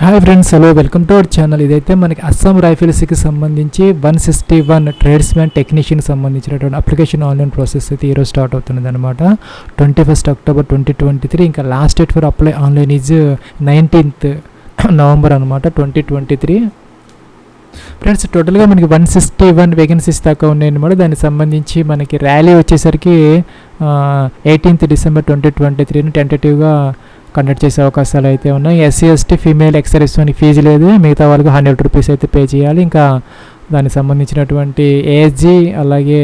Hi friends, hello, welcome to our channel. ఇదైతే మనకి అస్సాం రైఫిల్స్కి సంబంధించి 161 ట్రేడ్స్మెన్ టెక్నీషియన్ సంబంధించినటువంటి అప్లికేషన్ ఆన్లైన్ ప్రాసెస్ అయితే ఈరోజు స్టార్ట్ అవుతుంది అనమాట. 21 అక్టోబర్ 2023. ఇంకా last date for apply online is 19th November అనమాట 2023. ఫ్రెండ్స్, టోటల్గా మనకి 161 వేకెన్సీస్ దాకా ఉన్నాయన్నమాట. దానికి సంబంధించి మనకి ర్యాలీ వచ్చేసరికి 18th డిసెంబర్ 2023 టెంటేటివ్గా కండక్ట్ చేసే అవకాశాలు అయితే ఉన్నాయి. ఎస్సీ ఎస్టీ ఫీమేల్ ఎక్సర్వీస్మెన్కి ఫీజు లేదు, మిగతా వాళ్ళకి 100 రూపీస్ అయితే పే చేయాలి. ఇంకా దానికి సంబంధించినటువంటి ఏజీ, అలాగే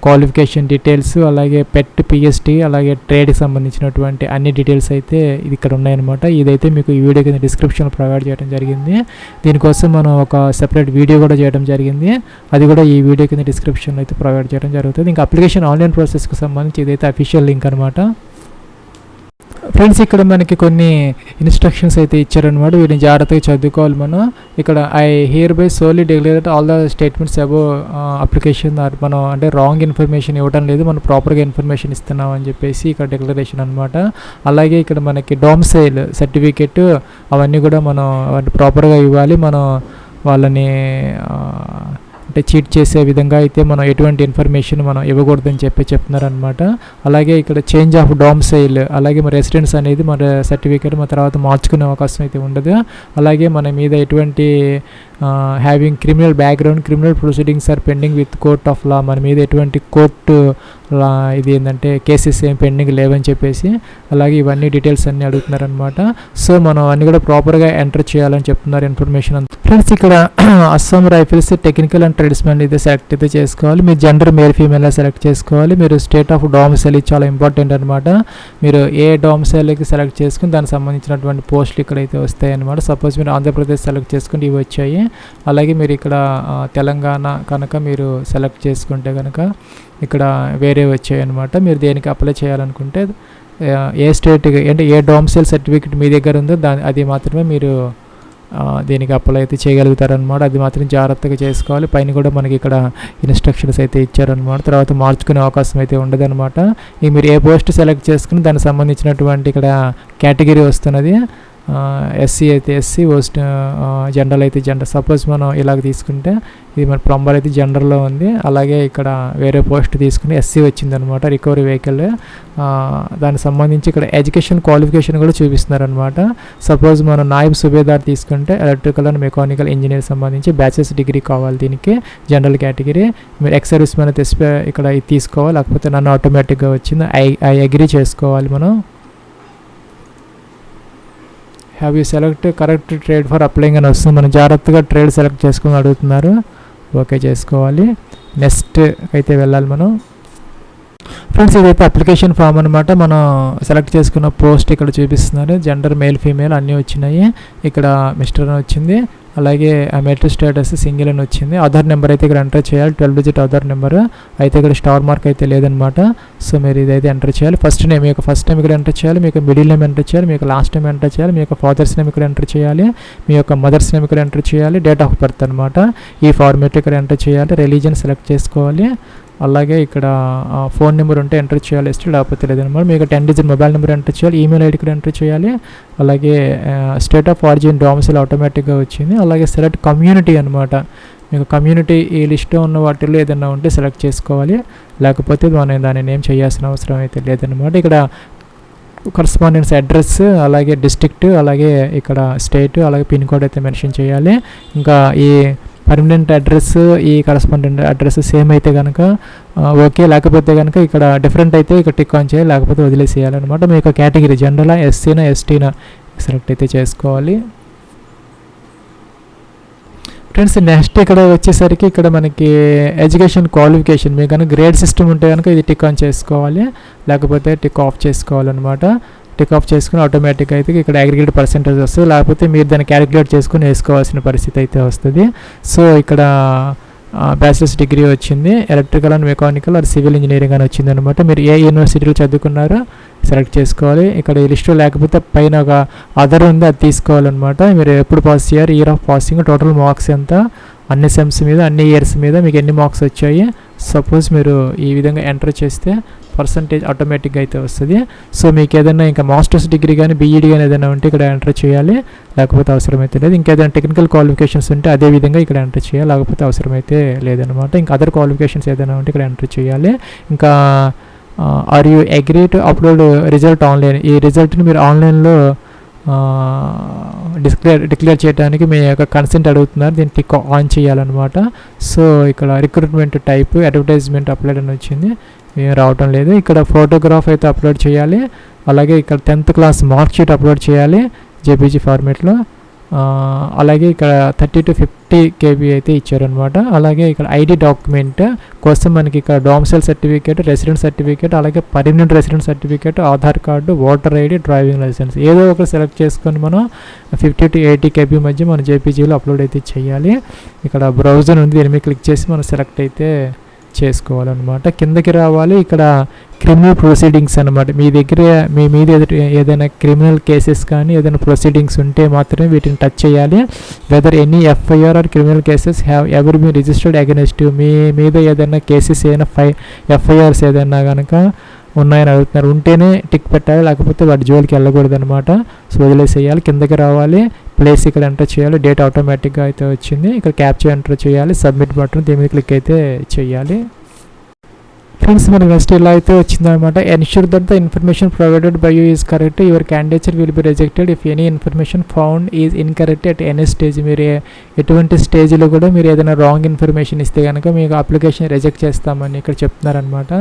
క్వాలిఫికేషన్ డీటెయిల్స్, అలాగే పెట్ పిఎస్టీ, అలాగే ట్రేడ్కి సంబంధించినటువంటి అన్ని డీటెయిల్స్ అయితే ఇది ఇక్కడ ఉన్నాయన్నమాట. ఇదైతే మీకు ఈ వీడియో కింద డిస్క్రిప్షన్లో ప్రొవైడ్ చేయడం జరిగింది. దీనికోసం మనం ఒక సెపరేట్ వీడియో కూడా చేయడం జరిగింది, అది కూడా ఈ వీడియో కింద డిస్క్రిప్షన్లో అయితే ప్రొవైడ్ చేయడం జరుగుతుంది. ఇంకా అప్లికేషన్ ఆన్లైన్ ప్రాసెస్కి సంబంధించి ఇదైతే అఫీషియల్ లింక్ అనమాట. ఫ్రెండ్స్, ఇక్కడ మనకి కొన్ని ఇన్స్ట్రక్షన్స్ అయితే ఇచ్చారనమాట. వీటిని జాగ్రత్తగా చదువుకోవాలి మనం. ఇక్కడ I hereby solely declare all the statements above application మనం అంటే రాంగ్ ఇన్ఫర్మేషన్ ఇవ్వడం లేదు, మనం ప్రాపర్గా ఇన్ఫర్మేషన్ ఇస్తున్నాం అని చెప్పేసి ఇక్కడ డిక్లరేషన్ అనమాట. అలాగే ఇక్కడ మనకి డొమిసైల్ సర్టిఫికెట్ అవన్నీ కూడా మనం ప్రాపర్గా ఇవ్వాలి. మనం వాళ్ళని అంటే చీట్ చేసే విధంగా అయితే మనం ఎటువంటి ఇన్ఫర్మేషన్ మనం ఇవ్వకూడదని చెప్తున్నారనమాట. అలాగే ఇక్కడ చేంజ్ ఆఫ్ డొమిసైల్, అలాగే మన రెసిడెన్స్ అనేది మన సర్టిఫికేట్ మన తర్వాత మార్చుకునే అవకాశం అయితే ఉండదు. అలాగే మన మీద ఎటువంటి having criminal background, criminal proceedings are pending with court of law, మన మీద ఎటువంటి కోర్టు ఇది ఏంటంటే కేసెస్ ఏం పెండింగ్ లేవని చెప్పేసి, అలాగే ఇవన్నీ డీటెయిల్స్ అన్నీ అడుగుతున్నారనమాట. సో మనం అన్నీ కూడా ప్రాపర్గా ఎంటర్ చేయాలని చెప్తున్నారు ఇన్ఫర్మేషన్ అంతా. ఫ్రెండ్స్, ఇక్కడ Assam rifles technical and tradesmen అయితే సెలెక్ట్ అయితే చేసుకోవాలి. మీరు జెండర్ మేల్ ఫీమేల్ సెలెక్ట్ చేసుకోవాలి. మీరు స్టేట్ ఆఫ్ డొమిసైల్ చాలా ఇంపార్టెంట్ అనమాట. మీరు ఏ డొమిసైల్కి సెలెక్ట్ చేసుకుని దానికి సంబంధించినటువంటి పోస్టులు ఇక్కడైతే వస్తాయి అనమాట. సపోజ్ మీరు ఆంధ్రప్రదేశ్ సెలెక్ట్ చేసుకుంటే ఇవి వచ్చాయి. అలాగే మీరు ఇక్కడ తెలంగాణ కనుక మీరు సెలెక్ట్ చేసుకుంటే కనుక ఇక్కడ వేరే వచ్చాయి అనమాట. మీరు దేనికి అప్లై చేయాలనుకుంటే ఏ స్టేట్కి అంటే ఏ డొమిసైల్ సర్టిఫికేట్ మీ దగ్గర ఉందో అది మాత్రమే మీరు దీనికి అప్లై అయితే చేయగలుగుతారనమాట. అది మాత్రం జాగ్రత్తగా చేసుకోవాలి. పైన కూడా మనకి ఇక్కడ ఇన్స్ట్రక్షన్స్ అయితే ఇచ్చారనమాట. తర్వాత మార్చుకునే అవకాశం అయితే ఉండదన్నమాట. ఇక మీరు ఏ పోస్ట్ సెలెక్ట్ చేసుకుని దానికి సంబంధించినటువంటి ఇక్కడ కేటగిరీ వస్తున్నది. ఎస్సీ అయితే ఎస్సీ, జనరల్ అయితే జనరల్. సపోజ్ మనం ఇలాగ తీసుకుంటే ఇది మన ప్లంబర్ అయితే జనరల్లో ఉంది. అలాగే ఇక్కడ వేరే పోస్ట్ తీసుకుని ఎస్సీ వచ్చిందనమాట, రికవరీ వెహికల్. దానికి సంబంధించి ఇక్కడ ఎడ్యుకేషన్ క్వాలిఫికేషన్ కూడా చూపిస్తున్నారనమాట. సపోజ్ మనం నాయబ్ సుబేదార్ తీసుకుంటే ఎలక్ట్రికల్ అండ్ మెకానికల్ ఇంజనీర్ సంబంధించి బ్యాచిలర్స్ డిగ్రీ కావాలి దీనికి, జనరల్ కేటగిరీ. మీరు ఎక్స్ సర్వీస్ మ్యాన్ అయితే ఇక్కడ ఇది తీసుకోవాలి, లేకపోతే నన్ను ఆటోమేటిక్గా వచ్చింది ఐ అగ్రీ చేసుకోవాలి మనం. Have you select correct trade for applying అని వస్తుంది. మనం జాగ్రత్తగా ట్రేడ్ సెలెక్ట్ చేసుకుని అడుగుతున్నారు, ఓకే చేసుకోవాలి. నెక్స్ట్ అయితే వెళ్ళాలి మనం. ఫ్రెండ్స్, ఇదైతే అప్లికేషన్ ఫామ్ అనమాట. మనం సెలెక్ట్ చేసుకున్న పోస్ట్ ఇక్కడ చూపిస్తున్నారు. జెండర్ మేల్ ఫీమేల్ అన్నీ వచ్చినాయి. ఇక్కడ మిస్టర్ అని వచ్చింది. అలాగే మెట్రిక్ స్టేటస్ సింగిల్ అని వచ్చింది. ఆధార్ నెంబర్ అయితే ఇక్కడ ఎంటర్ చేయాలి, 12 డిజిట్ ఆధార్ నెంబర్. అయితే ఇక్కడ స్టార్ మార్క్ అయితే లేదనమాట. సో మీరు ఇదైతే ఎంటర్ చేయాలి. ఫస్ట్ నేమ్, మీ యొక్క ఫస్ట్ నేమ్ ఇక్కడ ఎంటర్ చేయాలి, మీ యొక్క మిడిల్ నేమ్ ఎంటర్ చేయాలి, మీ యొక్క లాస్ట్ నేమ్ ఎంటర్ చేయాలి, మీ యొక్క ఫాదర్స్ నేమ్ ఇక్కడ ఎంటర్ చేయాలి, మీ యొక్క మదర్స్ నేమ్ ఇక్కడ ఎంటర్ చేయాలి, డేట్ ఆఫ్ బర్త్ అనమాట. ఈ ఫార్మేట్ ఇక్కడ ఎంటర్ చేయాలి. రిలీజన్ సెలెక్ట్ చేసుకోవాలి. అలాగే ఇక్కడ ఫోన్ నెంబర్ ఉంటే ఎంటర్ చేయాలి, ఇష్టం లేకపోతే లేదనమాట. మీకు 10 డిజిట్ మొబైల్ నెంబర్ ఎంటర్ చేయాలి, ఈమెయిల్ ఐడి కూడా ఎంటర్ చేయాలి. అలాగే స్టేట్ ఆఫ్ ఆరిజిన్ డొమిసైల్ ఆటోమేటిక్గా వచ్చింది. అలాగే సెలెక్ట్ కమ్యూనిటీ అనమాట. మీకు కమ్యూనిటీ ఈ లిస్ట్లో ఉన్న వాటిల్లో ఏదైనా ఉంటే సెలెక్ట్ చేసుకోవాలి, లేకపోతే దానిని ఏం చేయాల్సిన అవసరం అయితే లేదనమాట. ఇక్కడ కరస్పాండెన్స్ అడ్రస్, అలాగే డిస్ట్రిక్ట్, అలాగే ఇక్కడ స్టేట్, అలాగే పిన్ కోడ్ అయితే మెన్షన్ చేయాలి. ఇంకా ఈ పర్మనెంట్ అడ్రస్, ఈ కరస్పాండెంట్ అడ్రస్ సేమ్ అయితే కనుక ఓకే, లేకపోతే కనుక ఇక్కడ డిఫరెంట్ అయితే ఇక్కడ టిక్ ఆన్ చేయాలి, లేకపోతే వదిలేసేయాలన్నమాట. మీ యొక్క కేటగిరీ జనరలా, ఎస్సీనా, ఎస్టీనా సెలెక్ట్ అయితే చేసుకోవాలి. ఫ్రెండ్స్, నెక్స్ట్ ఇక్కడ వచ్చేసరికి ఇక్కడ మనకి ఎడ్యుకేషన్ క్వాలిఫికేషన్, మీకు కనుక గ్రేడ్ సిస్టమ్ ఉంటే కనుక ఇది టిక్ ఆన్ చేసుకోవాలి, లేకపోతే టిక్ ఆఫ్ చేసుకోవాలన్నమాట. టిక్ ఆఫ్ చేసుకుని ఆటోమేటిక్గా అయితే ఇక్కడ అగ్రిగేట్ పర్సెంటేజ్ వస్తుంది, లేకపోతే మీరు దాన్ని క్యాలిక్యులేట్ చేసుకుని వేసుకోవాల్సిన పరిస్థితి అయితే వస్తుంది. సో ఇక్కడ బ్యాచిలర్స్ డిగ్రీ వచ్చింది, electrical and mechanical are civil engineering అని వచ్చింది అనమాట. మీరు ఏ యూనివర్సిటీలో చదువుకున్నారో సెలెక్ట్ చేసుకోవాలి. ఇక్కడ ఈ లిస్ట్లో లేకపోతే పైన ఒక అదర్ ఉంది, అది తీసుకోవాలన్నమాట. మీరు ఎప్పుడు పాస్ చేయారు, year of passing, total marks ఎంత, అన్ని సెమ్స్ మీద, అన్ని ఇయర్స్ మీద మీకు ఎన్ని మార్క్స్ వచ్చాయి, సపోజ్ మీరు ఈ విధంగా ఎంటర్ చేస్తే పర్సంటేజ్ ఆటోమేటిక్గా అయితే వస్తుంది. సో మీకు ఏదైనా ఇంకా మాస్టర్స్ డిగ్రీ కానీ బీఈడీ కానీ ఏదైనా ఉంటే ఇక్కడ ఎంటర్ చేయాలి, లేకపోతే అవసరమైతే లేదు. ఇంకేదైనా టెక్నికల్ క్వాలిఫికేషన్స్ ఉంటే అదే విధంగా ఇక్కడ ఎంటర్ చేయాలి, లేకపోతే అవసరమైతే లేదనమాట. ఇంకా అదర్ క్వాలిఫికేషన్స్ ఏదైనా ఉంటే ఇక్కడ ఎంటర్ చేయాలి. ఇంకా are you agree to upload result online, ఈ రిజల్ట్ని మీరు ఆన్లైన్లో డిక్లేర్ చేయడానికి మీ యొక్క కన్సెంట్ అడుగుతున్నారు, దీన్ని టిక్ ఆన్ చేయాలన్నమాట. సో ఇక్కడ రిక్రూట్మెంట్ టైప్ అడ్వర్టైజ్మెంట్ అప్లోడ్ అని వచ్చింది, ఏం రావటం లేదు. ఇక్కడ ఫోటోగ్రాఫ్ అయితే అప్లోడ్ చేయాలి, అలాగే ఇక్కడ 10th class mark sheet upload చేయాలి జేపీజీ ఫార్మేట్లో. అలాగే ఇక్కడ 30 to 50 KB అయితే ఇచ్చారనమాట. అలాగే ఇక్కడ ఐడి డాక్యుమెంట్ కోసం మనకి ఇక్కడ డొమిసైల్ సర్టిఫికేట్, రెసిడెంట్ సర్టిఫికేట్, అలాగే permanent resident certificate, Aadhaar card, voter ID, driving licence ఏదో ఒకటి సెలెక్ట్ చేసుకొని మనం 50 to 80 KB మధ్య మన జేపీజీలో అప్లోడ్ అయితే చేయాలి. ఇక్కడ బ్రౌజర్ ఉంది, దీని మీద క్లిక్ చేసి మనం సెలెక్ట్ అయితే చేసుకోవాలన్నమాట. కిందకి రావాలి, ఇక్కడ క్రిమినల్ ప్రొసీడింగ్స్ అనమాట. మీ దగ్గర మీ మీద ఏదైనా క్రిమినల్ కేసెస్ కానీ ఏదైనా ప్రొసీడింగ్స్ ఉంటే మాత్రమే వీటిని టచ్ చేయాలి. Whether any FIR or criminal cases have ever been registered against, మీ మీద ఏదైనా కేసెస్ ఏదైనా ఎఫ్ఐఆర్స్ ఏదైనా కనుక ఉన్నాయని అడుగుతున్నారు, ఉంటేనే టిక్ పెట్టాలి, లేకపోతే వాటి జోలికి వెళ్ళకూడదు అనమాట. సో వదిలేసేయాలి. కిందకి రావాలి, ప్లేస్ ఇక్కడ ఎంటర్ చేయాలి, డేట్ ఆటోమేటిక్గా అయితే వచ్చింది. ఇక్కడ క్యాప్చర్ ఎంటర్ చేయాలి, సబ్మిట్ బటన్ దీని మీద క్లిక్ అయితే చేయాలి. ఫ్రెండ్స్ మనకి నెక్స్ట్ ఇలా అయితే వచ్చిందనమాట. Ensure that the information provided by you is correct, your candidature will be rejected if any information found is incorrect at any stage. మీరు ఎటువంటి స్టేజ్లో కూడా మీరు ఏదైనా రాంగ్ ఇన్ఫర్మేషన్ ఇస్తే కనుక మీకు అప్లికేషన్ రిజెక్ట్ చేస్తామని ఇక్కడ చెప్తున్నారనమాట.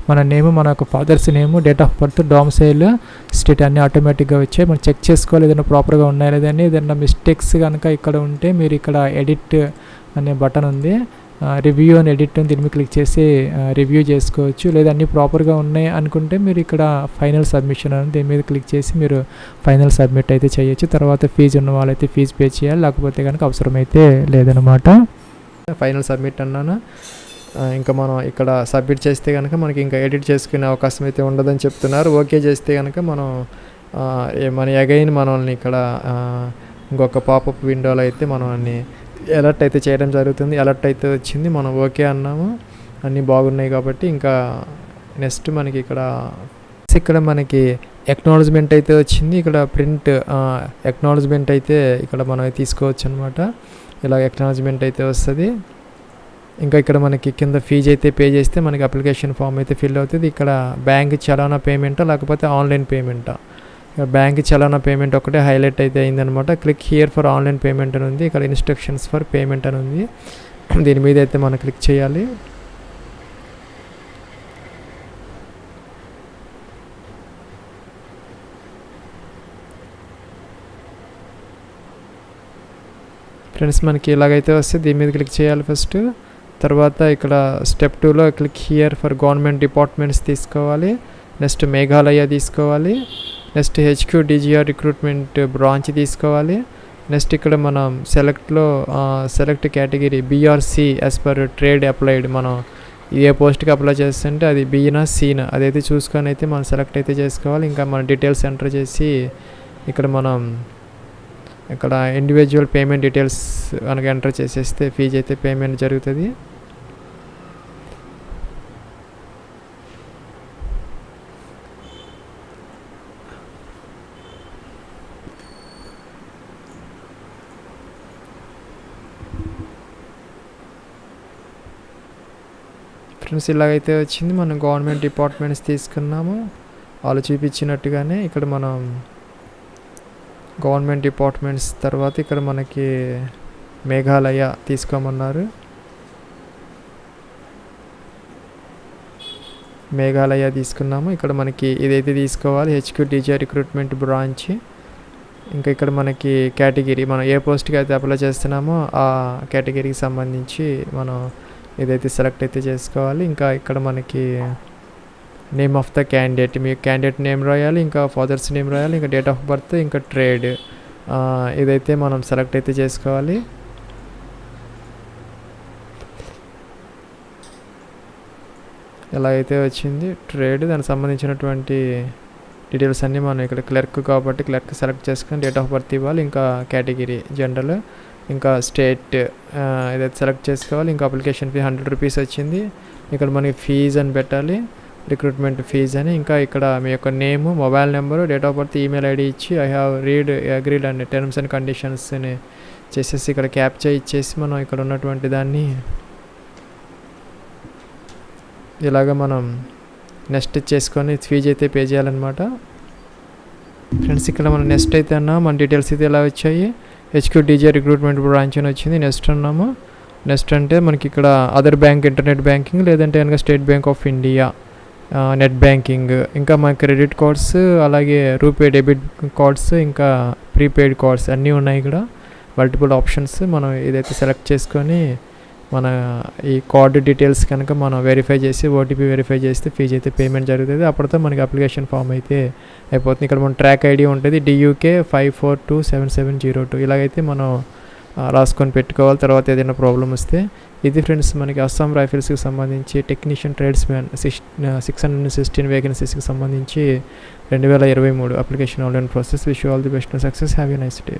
మన నేమ్, మన యొక్క father's name, date of birth, domicile, state అన్నీ ఆటోమేటిక్గా వచ్చాయి. మనం చెక్ చేసుకోవాలి ఏదైనా ప్రాపర్గా ఉన్నాయా లేదని. ఏదైనా మిస్టేక్స్ కనుక ఇక్కడ ఉంటే మీరు ఇక్కడ ఎడిట్ అనే బటన్ ఉంది, రివ్యూ అని ఎడిట్ అని దీని మీద క్లిక్ చేసి రివ్యూ చేసుకోవచ్చు. లేదా అన్నీ ప్రాపర్గా ఉన్నాయి అనుకుంటే మీరు ఇక్కడ ఫైనల్ సబ్మిషన్ అని దీని మీద క్లిక్ చేసి మీరు ఫైనల్ సబ్మిట్ అయితే చేయొచ్చు. తర్వాత ఫీజు ఉన్న వాళ్ళైతే ఫీజు పే చేయాలి, లేకపోతే కనుక అవసరమైతే లేదనమాట. ఫైనల్ సబ్మిట్ అన్నాను. ఇంకా మనం ఇక్కడ సబ్మిట్ చేస్తే కనుక మనకి ఇంకా ఎడిట్ చేసుకునే అవకాశం అయితే ఉండదని చెప్తున్నారు. ఓకే చేస్తే కనుక మనం అగైన్ మనల్ని ఇక్కడ ఇంకొక పాపప్ విండోలో అయితే మనల్ని అలర్ట్ అయితే చేయడం జరుగుతుంది. అలర్ట్ అయితే వచ్చింది, మనం ఓకే అన్నాము, అన్నీ బాగున్నాయి కాబట్టి ఇంకా నెక్స్ట్ మనకి ఇక్కడ మనకి ఎక్నాలజ్మెంట్ అయితే వచ్చింది. ఇక్కడ ప్రింట్ ఎక్నాలజ్మెంట్ అయితే ఇక్కడ మనం తీసుకోవచ్చు అనమాట. ఇలా ఎక్నాలజ్మెంట్ అయితే వస్తుంది. ఇంకా ఇక్కడ మనకి కింద ఫీజు అయితే పే చేస్తే మనకి అప్లికేషన్ ఫామ్ అయితే ఫిల్ అవుతుంది. ఇక్కడ బ్యాంక్ చలానా పేమెంటా లేకపోతే ఆన్లైన్ పేమెంటా, బ్యాంక్ చలానా పేమెంట్ ఒకటే హైలైట్ అయితే అయిందనమాట. Click here for online payment అని ఉంది, ఇక్కడ ఇన్స్ట్రక్షన్స్ ఫర్ పేమెంట్ అని ఉంది, దీని మీద అయితే మనం క్లిక్ చేయాలి. ఫ్రెండ్స్ మనకి ఇలాగైతే వస్తే దీని మీద క్లిక్ చేయాలి ఫస్ట్. తర్వాత ఇక్కడ స్టెప్ 2లో click here for government departments తీసుకోవాలి. నెక్స్ట్ మేఘాలయ తీసుకోవాలి. నెక్స్ట్ HQDGR రిక్రూట్మెంట్ బ్రాంచ్ తీసుకోవాలి. నెక్స్ట్ ఇక్కడ మనం select category BRC as per trade applied, మనం ఏ పోస్ట్కి అప్లై చేస్తుంటే అది Bనా Cనా అదైతే చూసుకొని అయితే మనం సెలెక్ట్ అయితే చేసుకోవాలి. ఇంకా మన డీటెయిల్స్ ఎంటర్ చేసి ఇక్కడ ఇండివిజువల్ పేమెంట్ డీటెయిల్స్ కనుక ఎంటర్ చేసేస్తే ఫీజు అయితే పేమెంట్ జరుగుతుంది. ఫ్రెండ్స్ ఇలాగైతే వచ్చింది. మనం గవర్నమెంట్ డిపార్ట్మెంట్స్ తీసుకున్నాము, వాళ్ళు చూపించినట్టుగానే ఇక్కడ మనం గవర్నమెంట్ డిపార్ట్మెంట్స్ తర్వాత ఇక్కడ మనకి మేఘాలయ తీసుకోమన్నారు. మేఘాలయ తీసుకున్నాము. ఇక్కడ మనకి ఇదైతే తీసుకోవాలి, HQDGR రిక్రూట్మెంట్ బ్రాంచ్. ఇంకా ఇక్కడ మనకి కేటగిరీ మనం ఏ పోస్ట్కి అయితే అప్లై చేస్తున్నామో ఆ కేటగిరీకి సంబంధించి మనం ఇదైతే సెలెక్ట్ అయితే చేసుకోవాలి. ఇంకా ఇక్కడ మనకి name of the candidate, me candidate name రాయాలి, ఇంకా ఫాదర్స్ నేమ్ రాయాలి, ఇంకా డేట్ ఆఫ్ బర్త్, ఇంకా ట్రేడ్ ఇదైతే మనం సెలెక్ట్ అయితే చేసుకోవాలి. ఎలా అయితే వచ్చింది ట్రేడ్, దానికి సంబంధించినటువంటి డీటెయిల్స్ అన్నీ మనం ఇక్కడ క్లర్క్ కాబట్టి క్లర్క్ సెలెక్ట్ చేసుకొని డేట్ ఆఫ్ బర్త్ ఇవ్వాలి. ఇంకా కేటగిరీ జనరల్, ఇంకా స్టేట్ ఇదైతే సెలెక్ట్ చేసుకోవాలి. ఇంకా అప్లికేషన్ ఫీ 100 రూపీస్ వచ్చింది. ఇక్కడ మనకి ఫీజ్ అని పెట్టాలి, రిక్రూట్మెంట్ ఫీజ్ అని. ఇంకా ఇక్కడ మీ యొక్క name, mobile number, date of birth, email ID ఇచ్చి I have read agreed and terms and కండిషన్స్ని చేసేసి ఇక్కడ క్యాప్చా ఇచ్చేసి మనం ఇక్కడ ఉన్నటువంటి దాన్ని ఇలాగ మనం నెక్స్ట్ చేసుకొని ఫీజ్ అయితే పే చేయాలన్నమాట. ఫ్రెండ్స్ ఇక్కడ మనం నెక్స్ట్ అయితే అన్నాము, మన డీటెయిల్స్ అయితే ఎలా వచ్చాయి, HQDJ రిక్రూట్మెంట్ బ్రాంచ్ అని వచ్చింది. నెక్స్ట్ అన్నాము. నెక్స్ట్ అంటే మనకి ఇక్కడ అదర్ బ్యాంక్, ఇంటర్నెట్ బ్యాంకింగ్, లేదంటే కనుక state bank of India net banking, ఇంకా మన క్రెడిట్ కార్డ్స్, అలాగే రూపే డెబిట్ కార్డ్స్, ఇంకా ప్రీపెయిడ్ కార్డ్స్ అన్నీ ఉన్నాయి. ఇక్కడ మల్టిపుల్ ఆప్షన్స్. మనం ఇదైతే సెలెక్ట్ చేసుకొని మన ఈ కార్డ్ డీటెయిల్స్ కనుక మనం వెరిఫై చేసి ఓటీపీ వెరిఫై చేస్తే ఫీజు అయితే పేమెంట్ జరుగుతుంది. అప్పటితో మనకి అప్లికేషన్ ఫామ్ అయితే అయిపోతుంది. ఇక్కడ మన ట్రాక్ ఐడి ఉంటుంది DUK 542770 ఇలాగైతే మనం రాసుకొని పెట్టుకోవాలి. తర్వాత ఏదైనా ప్రాబ్లం వస్తే. ఇది ఫ్రెండ్స్ మనకి అస్సాం రైఫిల్స్కి సంబంధించి టెక్నీషియన్ ట్రేడ్స్మెన్ 616 వేకెన్సీస్కి సంబంధించి 2023 application online process. Wish you all the best and success. Have a nice day.